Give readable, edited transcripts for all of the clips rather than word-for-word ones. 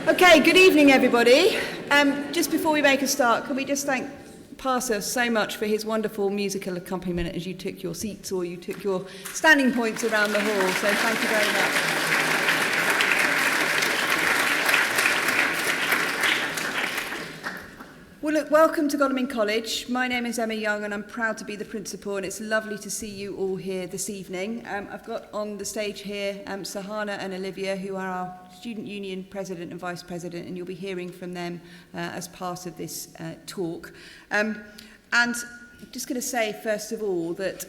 Okay, good evening, everybody. Just before we make a start, can we just thank Parser so much for his wonderful musical accompaniment as you took your seats or you took your standing points around the hall. So thank you very much. Well, look, welcome to Godalming College. My name is Emma Young and I'm proud to be the principal, and it's lovely to see you all here this evening. I've got on the stage here Sahana and Olivia, who are our Student Union President and Vice President, and you'll be hearing from them as part of this talk. And I'm just going to say, first of all, that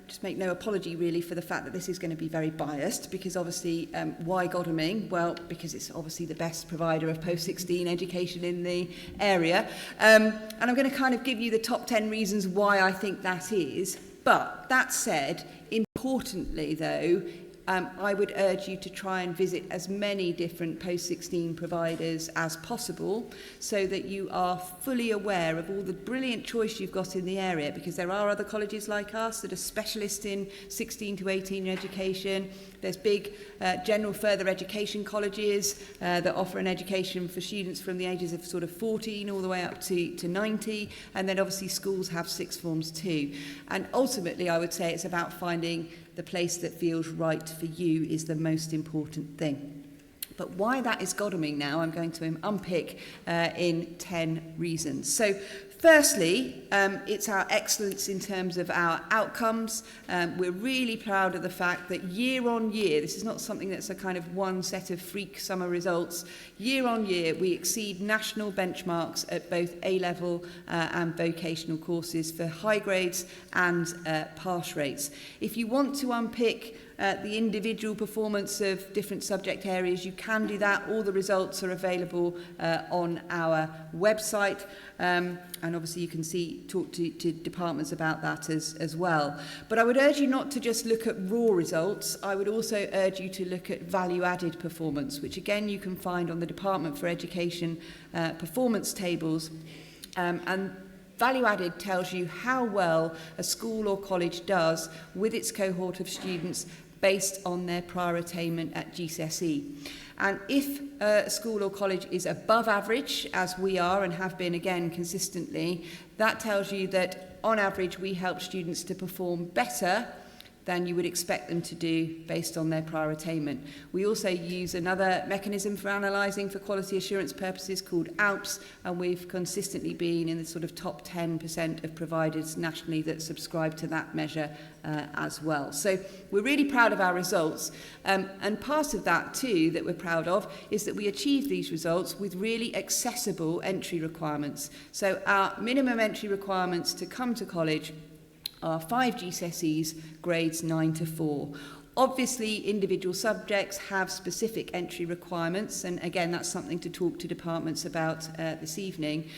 just make no apology really for the fact that this is going to be very biased, because obviously why Godalming? Well, because it's obviously the best provider of post-16 education in the area, and I'm going to kind of give you the top 10 reasons why I think that is. But that said, importantly though, I would urge you to try and visit as many different post-16 providers as possible so that you are fully aware of all the brilliant choice you've got in the area, because there are other colleges like us that are specialists in 16 to 18 education. There's big general further education colleges that offer an education for students from the ages of sort of 14 all the way up to 90, and then obviously schools have sixth forms too. And ultimately I would say it's about finding the place that feels right for you is the most important thing. But why that is Godalming now, I'm going to unpick in 10 reasons. So firstly, it's our excellence in terms of our outcomes. We're really proud of the fact that year on year, this is not something that's a kind of one set of freak summer results, year on year we exceed national benchmarks at both A-level and vocational courses for high grades and pass rates. If you want to unpick the individual performance of different subject areas, you can do that. All the results are available on our website, and obviously you can talk to departments about that as well. But I would urge you not to just look at raw results. I would also urge you to look at value-added performance, which again you can find on the Department for Education performance tables, and value added tells you how well a school or college does with its cohort of students based on their prior attainment at GCSE. And if a school or college is above average, as we are and have been again consistently, that tells you that on average we help students to perform better than you would expect them to do based on their prior attainment. We also use another mechanism for analysing for quality assurance purposes called ALPS, and we've consistently been in the sort of top 10% of providers nationally that subscribe to that measure as well. So we're really proud of our results, and part of that too that we're proud of is that we achieve these results with really accessible entry requirements. So our minimum entry requirements to come to college are 5 GCSEs, grades 9 to 4. Obviously, individual subjects have specific entry requirements, and again, that's something to talk to departments about this evening,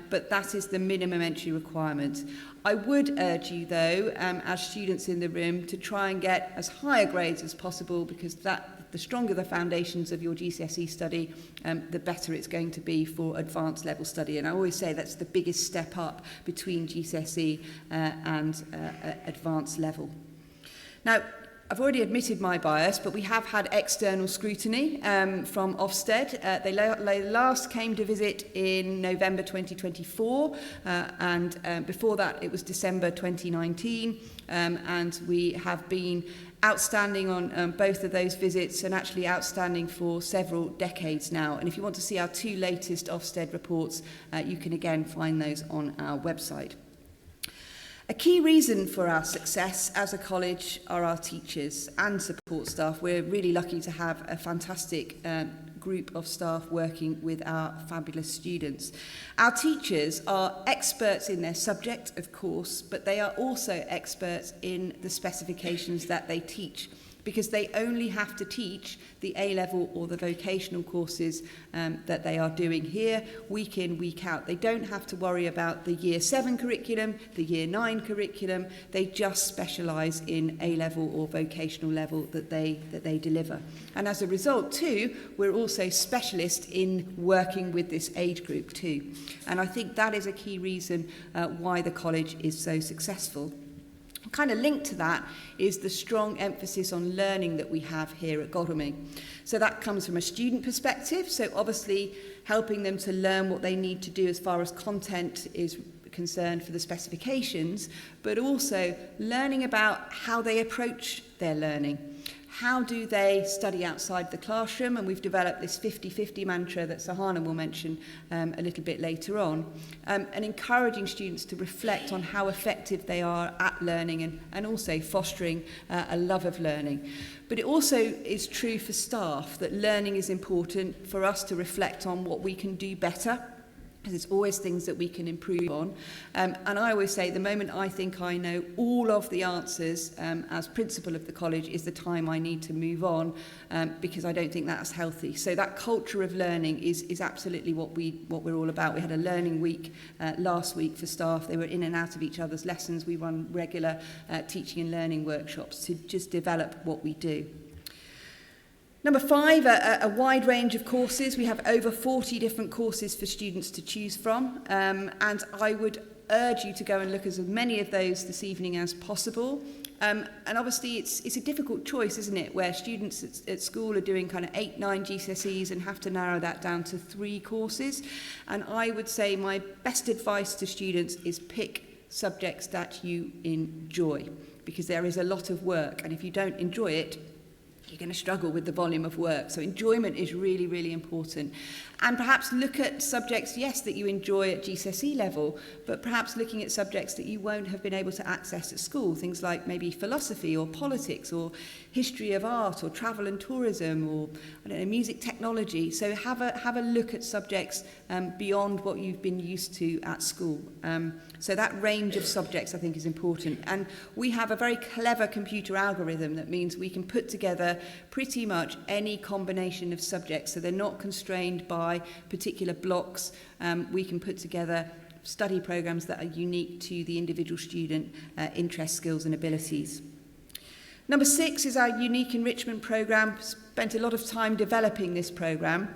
but that is the minimum entry requirement. I would urge you, though, as students in the room, to try and get as high a grades as possible, because the stronger the foundations of your GCSE study, the better it's going to be for advanced level study. And I always say that's the biggest step up between GCSE and advanced level. Now, I've already admitted my bias, but we have had external scrutiny from Ofsted. They last came to visit in November 2024, and before that it was December 2019, and we have been outstanding on both of those visits, and actually outstanding for several decades now. And if you want to see our 2 latest Ofsted reports, you can again find those on our website. A key reason for our success as a college are our teachers and support staff. We're really lucky to have a fantastic group of staff working with our fabulous students. Our teachers are experts in their subject, of course, but they are also experts in the specifications that they teach, because they only have to teach the A-level or the vocational courses that they are doing here week in, week out. They don't have to worry about the Year 7 curriculum, the Year 9 curriculum. They just specialise in A-level or vocational level that they deliver. And as a result too, we're also specialists in working with this age group too. And I think that is a key reason why the college is so successful. Kind of linked to that is the strong emphasis on learning that we have here at Godalming. So that comes from a student perspective, so obviously helping them to learn what they need to do as far as content is concerned for the specifications, but also learning about how they approach their learning. How do they study outside the classroom? And we've developed this 50-50 mantra that Sahana will mention a little bit later on, and encouraging students to reflect on how effective they are at learning and also fostering a love of learning. But it also is true for staff that learning is important for us to reflect on what we can do better. There's always things that we can improve on. And I always say the moment I think I know all of the answers as principal of the college is the time I need to move on, because I don't think that's healthy. So that culture of learning is absolutely what we're all about. We had a learning week last week for staff. They were in and out of each other's lessons. We run regular teaching and learning workshops to just develop what we do. Number 5, a wide range of courses. We have over 40 different courses for students to choose from, and I would urge you to go and look at as many of those this evening as possible. And obviously it's a difficult choice, isn't it, where students at school are doing kind of 8, 9 GCSEs and have to narrow that down to 3 courses. And I would say my best advice to students is pick subjects that you enjoy, because there is a lot of work, and if you don't enjoy it, you're going to struggle with the volume of work. So enjoyment is really, really important. And perhaps look at subjects, yes, that you enjoy at GCSE level, but perhaps looking at subjects that you won't have been able to access at school, things like maybe philosophy or politics or history of art or travel and tourism or, I don't know, music technology. So have a look at subjects beyond what you've been used to at school. So that range of subjects, I think, is important. And we have a very clever computer algorithm that means we can put together pretty much any combination of subjects, so they're not constrained by particular blocks. We can put together study programs that are unique to the individual student interests, skills and abilities. Number 6 is our unique enrichment program. Spent a lot of time developing this program.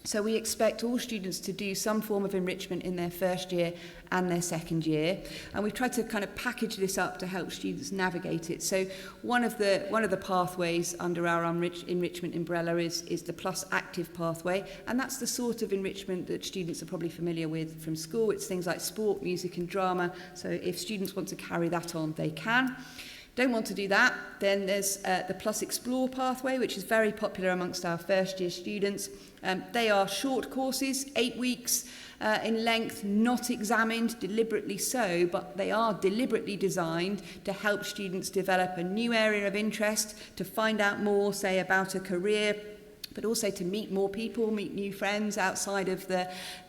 So we expect all students to do some form of enrichment in their first year and their second year, and we've tried to kind of package this up to help students navigate it. So one of the pathways under our enrichment umbrella is the Plus Active pathway, and that's the sort of enrichment that students are probably familiar with from school. It's things like sport, music and drama, so if students want to carry that on, they can. Don't want to do that, then there's the Plus Explore pathway, which is very popular amongst our first year students. They are short courses, 8 weeks in length, not examined, deliberately so, but they are deliberately designed to help students develop a new area of interest, to find out more, say, about a career, but also to meet more people, meet new friends outside of the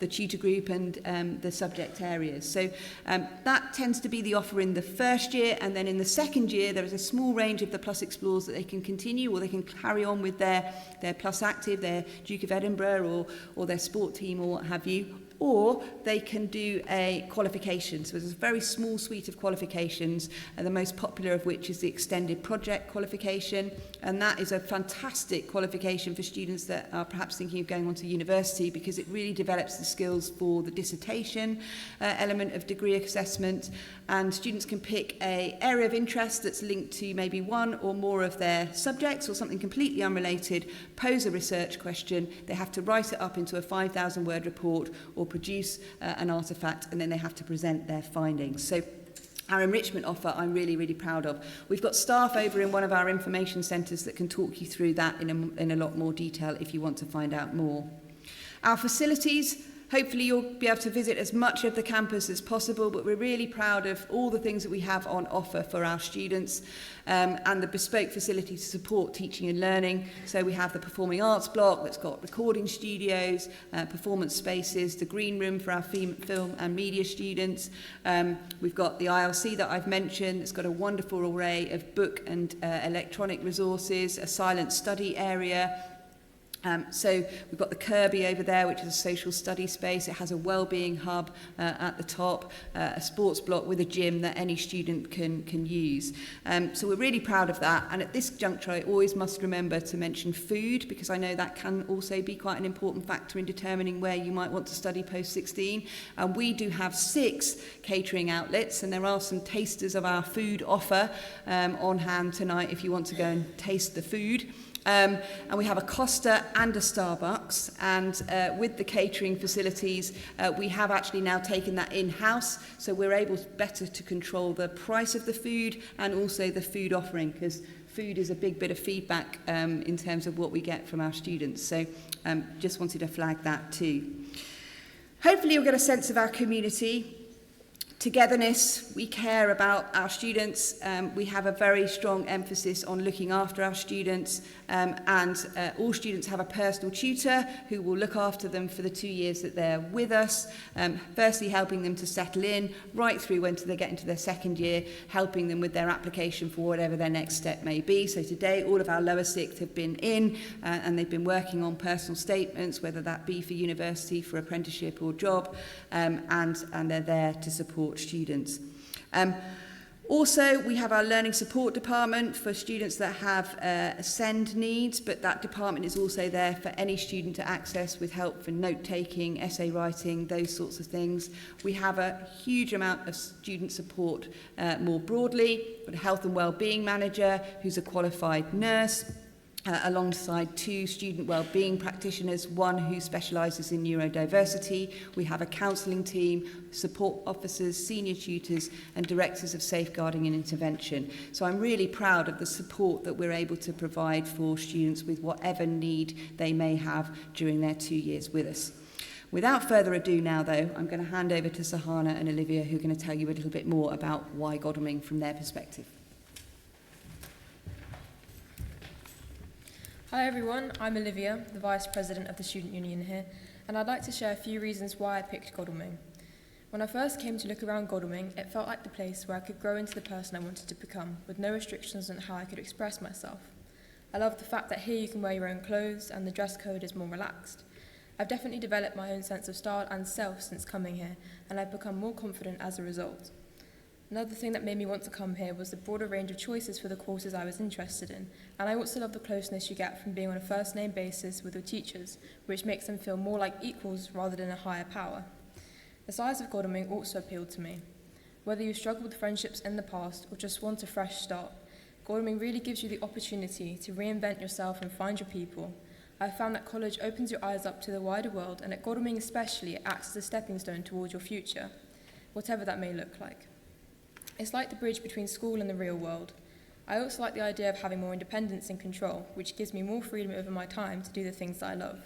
tutor group and the subject areas. So that tends to be the offer in the first year, and then in the second year there is a small range of the Plus Explores that they can continue, or they can carry on with their Plus Active, their Duke of Edinburgh or their sport team or what have you, or they can do a qualification. So there's a very small suite of qualifications, and the most popular of which is the extended project qualification, and that is a fantastic qualification for students that are perhaps thinking of going on to university, because it really develops the skills for the dissertation element of degree assessment, and students can pick an area of interest that's linked to maybe one or more of their subjects or something completely unrelated, pose a research question, they have to write it up into a 5,000 word report or produce an artefact, and then they have to present their findings. So our enrichment offer I'm really, really proud of. We've got staff over in one of our information centres that can talk you through that in a lot more detail if you want to find out more. Our facilities, hopefully you'll be able to visit as much of the campus as possible, but we're really proud of all the things that we have on offer for our students, and the bespoke facility to support teaching and learning. So we have the performing arts block that's got recording studios, performance spaces, the green room for our film and media students. We've got the ILC that I've mentioned. It's got a wonderful array of book and electronic resources, a silent study area. So we've got the Kirby over there, which is a social study space. It has a wellbeing hub at the top, a sports block with a gym that any student can use. So we're really proud of that. And at this juncture, I always must remember to mention food, because I know that can also be quite an important factor in determining where you might want to study post-16. We do have 6 catering outlets, and there are some tasters of our food offer on hand tonight if you want to go and taste the food. And we have a Costa and a Starbucks, and with the catering facilities we have actually now taken that in-house, so we're able better to control the price of the food and also the food offering, because food is a big bit of feedback in terms of what we get from our students. So just wanted to flag that too. Hopefully you'll get a sense of our community. Togetherness, we care about our students. We have a very strong emphasis on looking after our students, and all students have a personal tutor who will look after them for the 2 years that they're with us, firstly helping them to settle in, right through when they get into their second year, helping them with their application for whatever their next step may be. So today all of our lower sixth have been in, and they've been working on personal statements, whether that be for university, for apprenticeship or job, and they're there to support students. Also, we have our learning support department for students that have SEND needs, but that department is also there for any student to access with help for note-taking, essay writing, those sorts of things. We have a huge amount of student support more broadly. We've got a health and wellbeing manager who's a qualified nurse, alongside 2 student wellbeing practitioners, one who specialises in neurodiversity. We have a counselling team, support officers, senior tutors and directors of safeguarding and intervention. So I'm really proud of the support that we're able to provide for students with whatever need they may have during their 2 years with us. Without further ado now though, I'm going to hand over to Sahana and Olivia, who are going to tell you a little bit more about why Godalming from their perspective. Hi everyone, I'm Olivia, the Vice President of the Student Union here, and I'd like to share a few reasons why I picked Godalming. When I first came to look around Godalming, it felt like the place where I could grow into the person I wanted to become, with no restrictions on how I could express myself. I love the fact that here you can wear your own clothes and the dress code is more relaxed. I've definitely developed my own sense of style and self since coming here, and I've become more confident as a result. Another thing that made me want to come here was the broader range of choices for the courses I was interested in, and I also love the closeness you get from being on a first-name basis with your teachers, which makes them feel more like equals rather than a higher power. The size of Godalming also appealed to me. Whether you struggled with friendships in the past or just want a fresh start, Godalming really gives you the opportunity to reinvent yourself and find your people. I found that college opens your eyes up to the wider world, and at Godalming especially, it acts as a stepping stone towards your future, whatever that may look like. It's like the bridge between school and the real world. I also like the idea of having more independence and control, which gives me more freedom over my time to do the things that I love.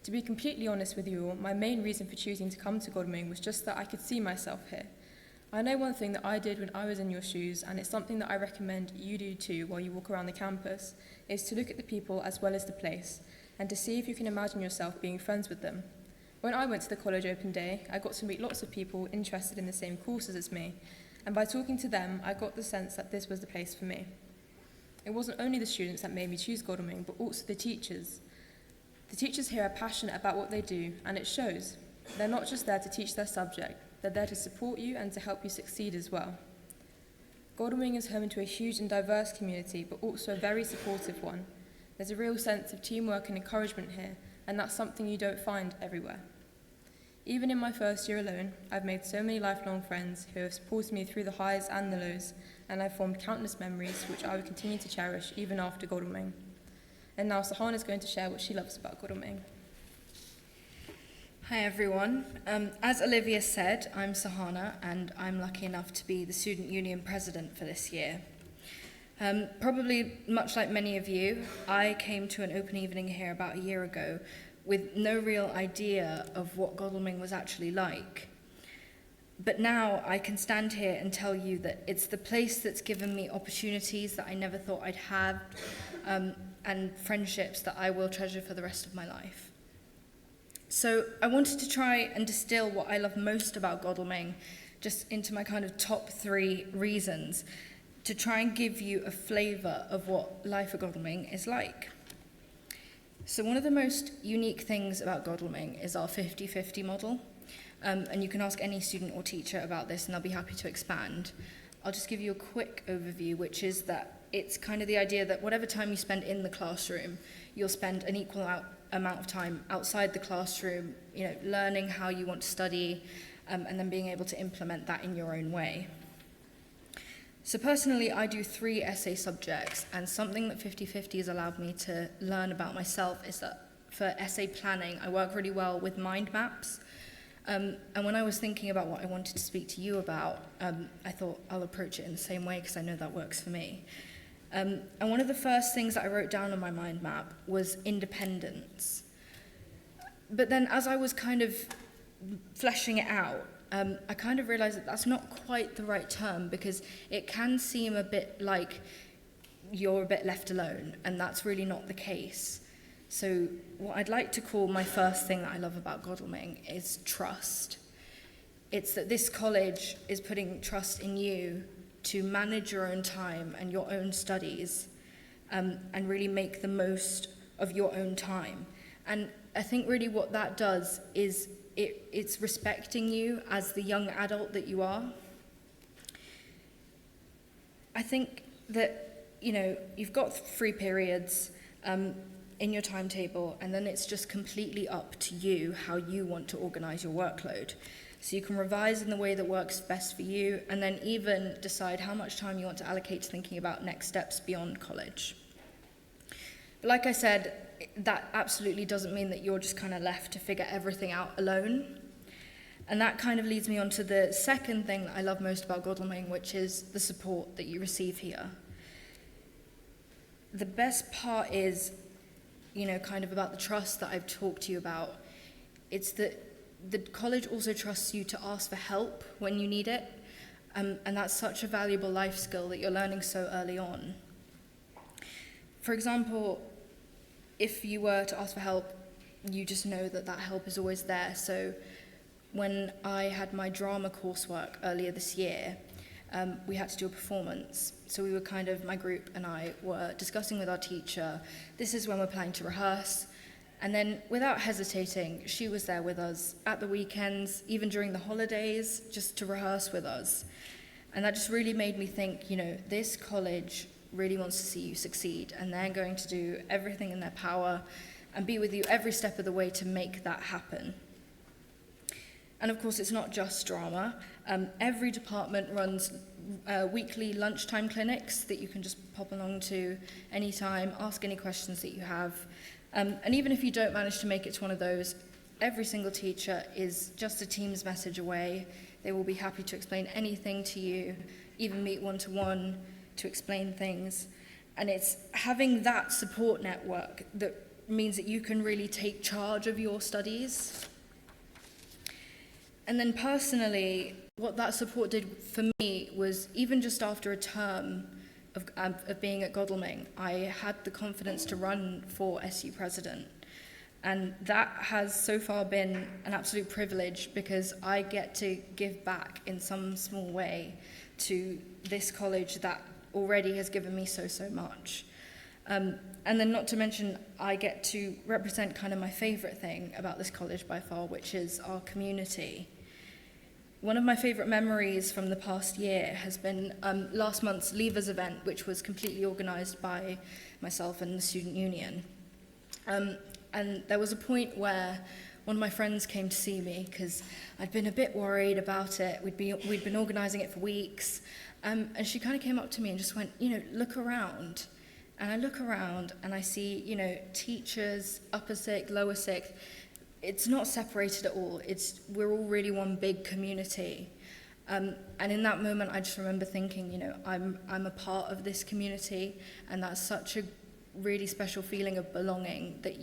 To be completely honest with you all, my main reason for choosing to come to Godalming was just that I could see myself here. I know one thing that I did when I was in your shoes, and it's something that I recommend you do too while you walk around the campus, is to look at the people as well as the place, and to see if you can imagine yourself being friends with them. When I went to the college open day, I got to meet lots of people interested in the same courses as me, and by talking to them, I got the sense that this was the place for me. It wasn't only the students that made me choose Godalming, but also the teachers. The teachers here are passionate about what they do, and it shows. They're not just there to teach their subject, they're there to support you and to help you succeed as well. Godalming is home to a huge and diverse community, but also a very supportive one. There's a real sense of teamwork and encouragement here, and that's something you don't find everywhere. Even in my first year alone, I've made so many lifelong friends who have supported me through the highs and the lows, and I've formed countless memories which I will continue to cherish even after Godalming. And now Sahana is going to share what she loves about Godalming. Hi everyone. As Olivia said, I'm Sahana, and I'm lucky enough to be the Student Union President for this year. Probably much like many of you, I came to an open evening here about a year ago with no real idea of what Godalming was actually like. But now I can stand here and tell you that it's the place that's given me opportunities that I never thought I'd have, and friendships that I will treasure for the rest of my life. So I wanted to try and distill what I love most about Godalming just into my kind of top 3 reasons to try and give you a flavour of what life at Godalming is like. So one of the most unique things about Godalming is our 50-50 model. And you can ask any student or teacher about this and they'll be happy to expand. I'll just give you a quick overview, which is that it's kind of the idea that whatever time you spend in the classroom, you'll spend an equal amount of time outside the classroom, learning how you want to study, and then being able to implement that in your own way. So personally, I do 3 essay subjects, and something that 50-50 has allowed me to learn about myself is that for essay planning, I work really well with mind maps. And when I was thinking about what I wanted to speak to you about, I thought I'll approach it in the same way because I know that works for me. And one of the first things that I wrote down on my mind map was independence. But then as I was kind of fleshing it out, I kind of realized that that's not quite the right term because it can seem a bit like you're a bit left alone, and that's really not the case. So what I'd like to call my first thing that I love about Godalming is trust. It's that this college is putting trust in you to manage your own time and your own studies, and really make the most of your own time. And I think really what that does is it's respecting you as the young adult that you are. I think that, you've got 3 periods in your timetable, and then it's just completely up to you how you want to organise your workload. So you can revise in the way that works best for you, and then even decide how much time you want to allocate to thinking about next steps beyond college. But like I said, that absolutely doesn't mean that you're just kind of left to figure everything out alone. And that kind of leads me on to the second thing that I love most about Godalming, which is the support that you receive here. The best part is, kind of about the trust that I've talked to you about. It's that the college also trusts you to ask for help when you need it. And that's such a valuable life skill that you're learning so early on. For example, if you were to ask for help, you just know that that help is always there. So when I had my drama coursework earlier this year, we had to do a performance. So we were my group and I were discussing with our teacher, this is when we're planning to rehearse. And then without hesitating, she was there with us at the weekends, even during the holidays, just to rehearse with us. And that just really made me think, this college really wants to see you succeed, and they're going to do everything in their power and be with you every step of the way to make that happen. And of course, it's not just drama. Every department runs weekly lunchtime clinics that you can just pop along to anytime, ask any questions that you have. And even if you don't manage to make it to one of those, every single teacher is just a Teams message away. They will be happy to explain anything to you, even meet one-to-one to explain things. And it's having that support network that means that you can really take charge of your studies. And then personally, what that support did for me was, even just after a term of being at Godalming, I had the confidence to run for SU president. And that has so far been an absolute privilege because I get to give back in some small way to this college that already has given me so much. And then not to mention, I get to represent kind of my favourite thing about this college by far, which is our community. One of my favourite memories from the past year has been last month's Leavers event, which was completely organised by myself and the student union. And there was a point where one of my friends came to see me because I'd been a bit worried about it. We'd been organising it for weeks. And she kind of came up to me and just went, look around. And I look around and I see, teachers, upper sixth, lower sixth. It's not separated at all. We're all really one big community. And in that moment, I just remember thinking, I'm a part of this community, and that's such a really special feeling of belonging that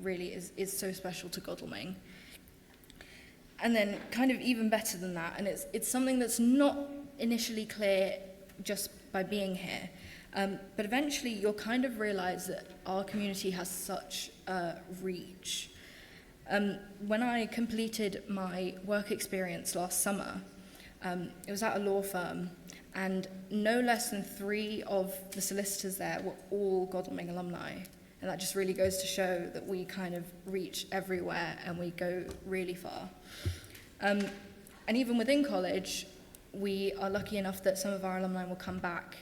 really is so special to Godalming. And then kind of even better than that, and it's something that's not initially clear just by being here, but eventually you'll kind of realize that our community has such reach. When I completed my work experience last summer, it was at a law firm, and no less than 3 of the solicitors there were all Godalming alumni. And And that just really goes to show that we kind of reach everywhere and we go really far. And even within college, we are lucky enough that some of our alumni will come back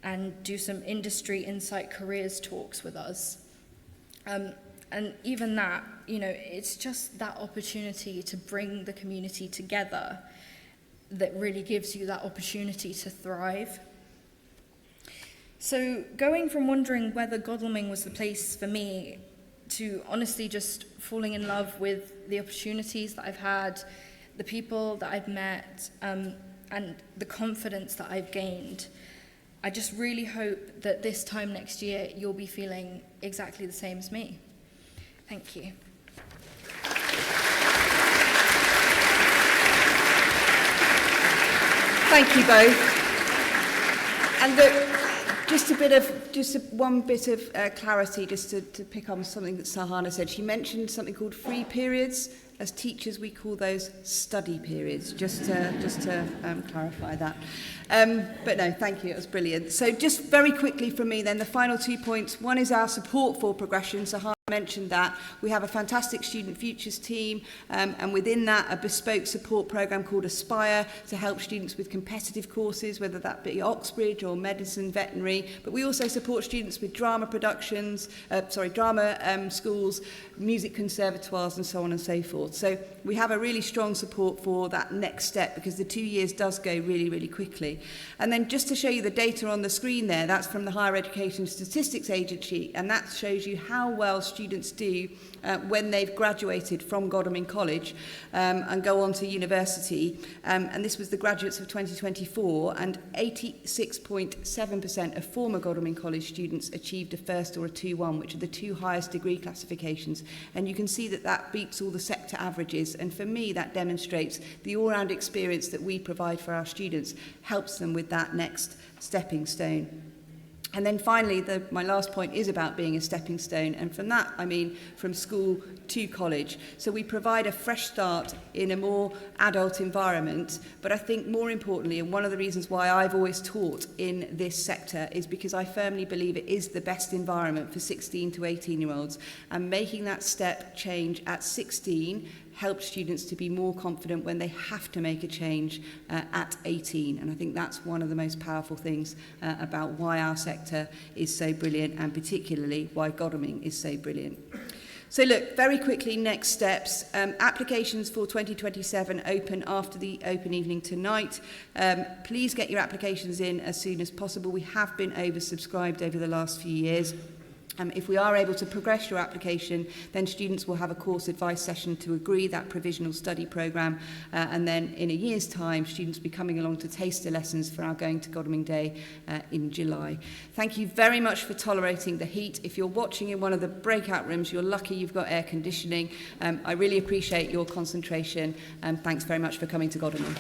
and do some industry insight careers talks with us. And even that, you know, it's just that opportunity to bring the community together that really gives you that opportunity to thrive. So going from wondering whether Godalming was the place for me to honestly just falling in love with the opportunities that I've had, the people that I've met, and the confidence that I've gained, I just really hope that this time next year you'll be feeling exactly the same as me. Thank you. Thank you both. And look, one bit of clarity, just to pick on something that Sahana said. She mentioned something called free periods. As teachers, we call those study periods, just to clarify that. But no, thank you, it was brilliant. So just very quickly from me then, the final 2 points. One is our support for progression. Sahana mentioned that. We have a fantastic Student Futures team, and within that, a bespoke support programme called Aspire to help students with competitive courses, whether that be Oxbridge or medicine, veterinary. But we also support students with drama productions, schools, music conservatoires, and so on and so forth. So we have a really strong support for that next step, because the 2 years does go really, really quickly. And then just to show you the data on the screen there, that's from the Higher Education Statistics Agency, and that shows you how well students do when they've graduated from Godalming College and go on to university. And this was the graduates of 2024, and 86.7% of former Godalming College students achieved a first or a 2-1, which are the two highest degree classifications. And you can see that that beats all the sector averages. And for me, that demonstrates the all-round experience that we provide for our students helps them with that next stepping stone. And then finally, my last point is about being a stepping stone. And from that, I mean from school to college. So we provide a fresh start in a more adult environment. But I think more importantly, and one of the reasons why I've always taught in this sector, is because I firmly believe it is the best environment for 16 to 18-year-olds. And making that step change at 16 help students to be more confident when they have to make a change at 18. And I think that's one of the most powerful things about why our sector is so brilliant, and particularly why Godalming is so brilliant. So look, very quickly, next steps. Applications for 2027 open after the open evening tonight. Please get your applications in as soon as possible. We have been oversubscribed over the last few years. If we are able to progress your application, then students will have a course advice session to agree that provisional study programme, and then in a year's time, students will be coming along to taster lessons for our Going to Godalming Day in July. Thank you very much for tolerating the heat. If you're watching in one of the breakout rooms, you're lucky you've got air conditioning. I really appreciate your concentration, and thanks very much for coming to Godalming.